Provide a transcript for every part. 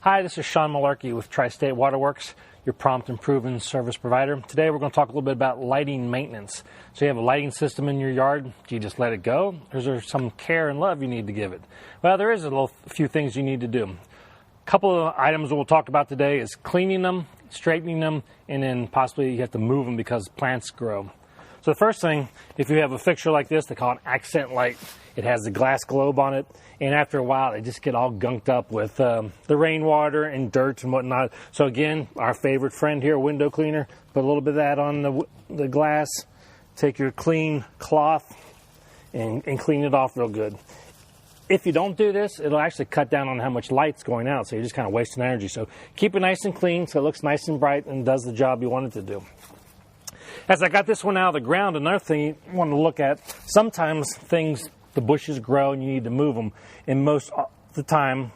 Hi, this is Sean Mullarkey with Tri-State Waterworks, your prompt and proven service provider. Today we're going to talk a little bit about lighting maintenance. So you have a lighting system in your yard. Do you just let it go? Or is there some care and love you need to give it? Well, there is a few things you need to do. A couple of items we'll talk about today is cleaning them, straightening them, and then possibly you have to move them because plants grow. So the first thing, if you have a fixture like this, they call it an accent light. It has the glass globe on it, and after a while, they just get all gunked up with the rainwater and dirt and whatnot. So again, our favorite friend here, window cleaner, put a little bit of that on the glass, take your clean cloth and clean it off real good. If you don't do this, it'll actually cut down on how much light's going out, so you're just kind of wasting energy. So keep it nice and clean so it looks nice and bright and does the job you want it to do. As I got this one out of the ground, another thing you want to look at, sometimes the bushes grow and you need to move them. And most of the time,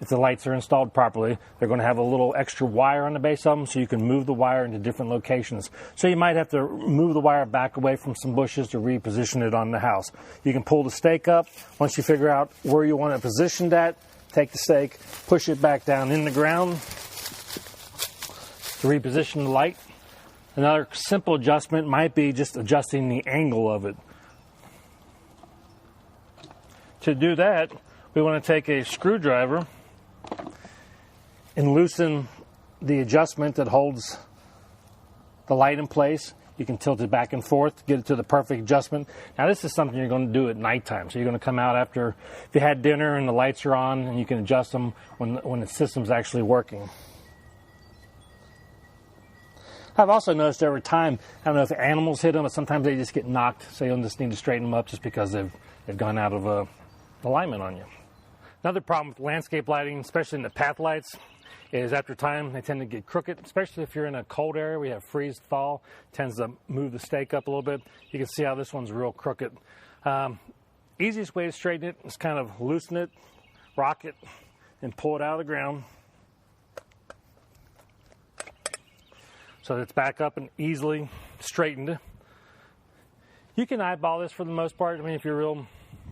if the lights are installed properly, they're going to have a little extra wire on the base of them so you can move the wire into different locations. So you might have to move the wire back away from some bushes to reposition it on the house. You can pull the stake up. Once you figure out where you want it positioned at, take the stake, push it back down in the ground to reposition the light. Another simple adjustment might be just adjusting the angle of it. To do that, we want to take a screwdriver and loosen the adjustment that holds the light in place. You can tilt it back and forth, get it to the perfect adjustment. Now this is something you're going to do at nighttime. So you're going to come out after, if you had dinner and the lights are on, and you can adjust them when the system's actually working. I've also noticed over time, I don't know if animals hit them, but sometimes they just get knocked, so you'll just need to straighten them up just because they've gone out of alignment on you. Another problem with landscape lighting, especially in the path lights, is after time they tend to get crooked, especially if you're in a cold area. We have freeze thaw, tends to move the stake up a little bit. You can see how this one's real crooked. Easiest way to straighten it is kind of loosen it, rock it, and pull it out of the ground, so that it's back up and easily straightened. You can eyeball this for the most part. I mean, if you're real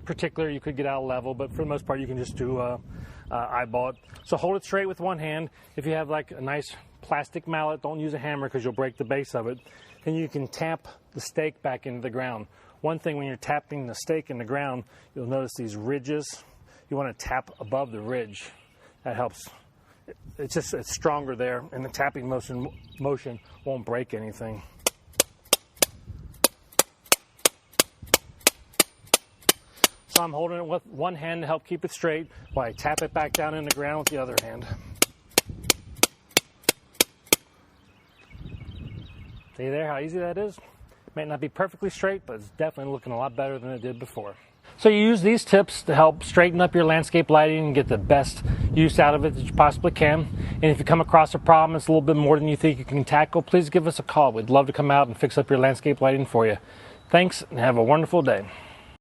particular, you could get out of level, but for the most part, you can just do eyeball it. So hold it straight with one hand. If you have like a nice plastic mallet, don't use a hammer because you'll break the base of it. Then you can tap the stake back into the ground. One thing when you're tapping the stake in the ground, you'll notice these ridges. You want to tap above the ridge. That helps. It's stronger there, and the tapping motion won't break anything. So I'm holding it with one hand to help keep it straight while I tap it back down in the ground with the other hand. See there how easy that is? Might not be perfectly straight, but it's definitely looking a lot better than it did before. So you use these tips to help straighten up your landscape lighting and get the best use out of it that you possibly can. And if you come across a problem that's a little bit more than you think you can tackle, please give us a call. We'd love to come out and fix up your landscape lighting for you. Thanks, and have a wonderful day.